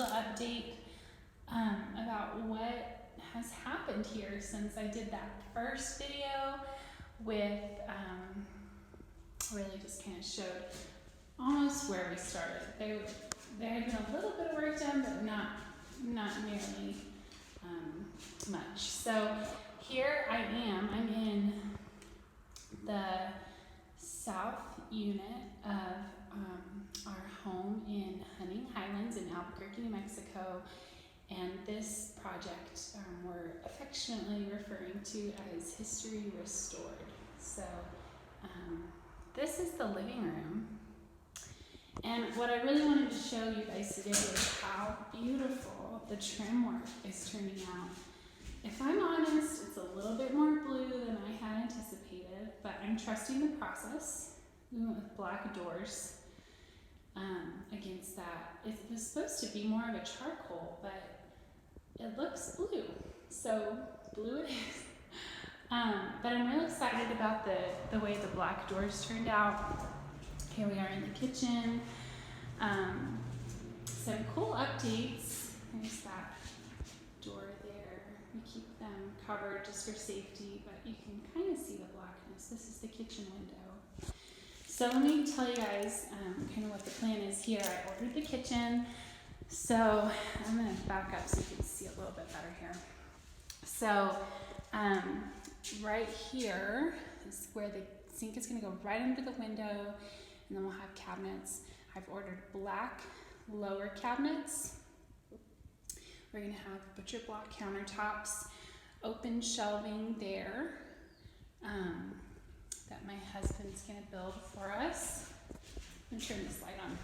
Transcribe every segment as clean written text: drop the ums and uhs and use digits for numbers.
update about what has happened here since I did that first video with really just kind of showed almost where we started. There had been a little bit of work done, but not nearly much. So here I am. I'm in the south unit of our home in Hunting Highlands in Albuquerque, New Mexico. And this project we're affectionately referring to as History Restored. So this is the living room. And what I really wanted to show you guys today is how beautiful the trim work is turning out. If I'm honest, it's a little bit more blue than I had anticipated, but I'm trusting the process. We went with black doors against that. It was supposed to be more of a charcoal, but it looks blue, so blue it is. But I'm really excited about the way the black doors turned out. Here we are in the kitchen. Some cool updates. There's that door there. We keep them covered just for safety, but you can kind of see the blackness. This is the kitchen window. So let me tell you guys kind of what the plan is here. I ordered the kitchen. So I'm going to back up so you can see a little bit better here. So right here is where the sink is going to go right under the window, and then we'll have cabinets. I've ordered black lower cabinets. We're going to have butcher block countertops, open shelving there that my husband's going to build for us. I'm going to turn this light on.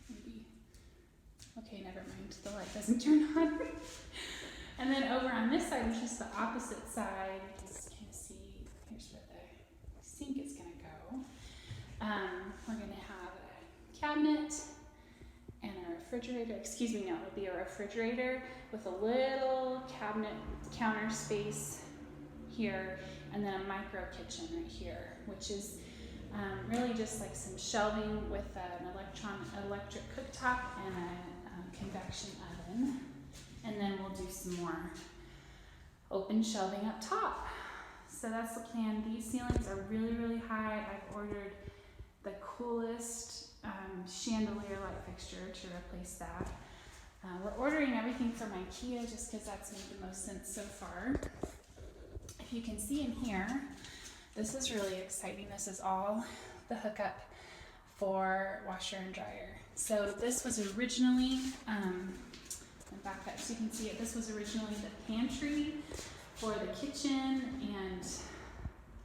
Maybe. Okay, never mind. The light doesn't turn on. And then over on this side, which is the opposite side, you can just kind of see, here's where the sink is going to go. We're going to have a cabinet and a refrigerator. Excuse me, no, it'll be a refrigerator with a little cabinet counter space here, and then a micro kitchen right here, which is really just like some shelving with an electric cooktop and a convection oven. And then we'll do some more open shelving up top. So that's the plan. These ceilings are really, really high. I've ordered the coolest chandelier light fixture to replace that. We're ordering everything from IKEA just because that's made the most sense so far. If you can see in here, this is really exciting. This is all the hookup for washer and dryer. So this was originally, back up so you can see it, this was originally the pantry for the kitchen, and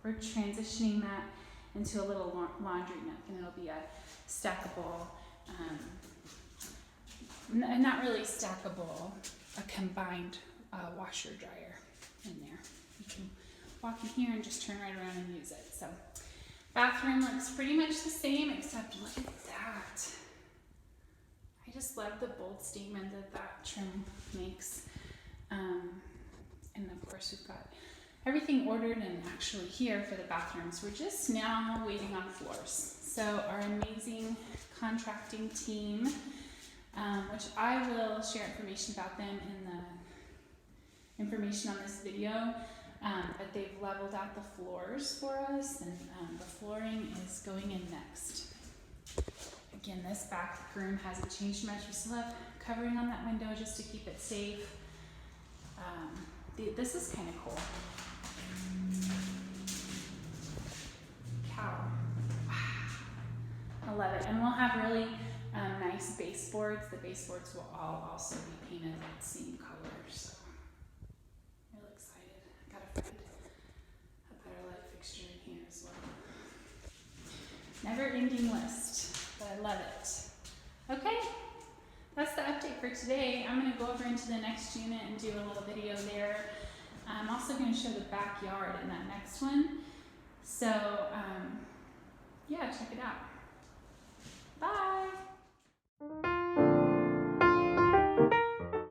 we're transitioning that into a little laundry nook, and it'll be a stackable, not really stackable, a combined washer dryer in there. You can walk in here and just turn right around and use it. So bathroom looks pretty much the same, except look at that. I just love the bold statement that trim makes. And of course we've got everything ordered and actually here for the bathrooms. We're just now waiting on floors. So our amazing contracting team, which I will share information about them in the information on this video, but they've leveled out the floors for us, and the flooring is going in next. Again, this back room hasn't changed much. We still have covering on that window just to keep it safe. This is kind of cool. Cow. Wow. I love it. And we'll have really nice baseboards. The baseboards will all also be painted that same color. So, really excited. I got a better light fixture in here as well. Never ending list. But I love it. Okay, that's the update for today. I'm going to go over into the next unit and do a little video there. I'm also going to show the backyard in that next one. So, yeah, check it out. Bye!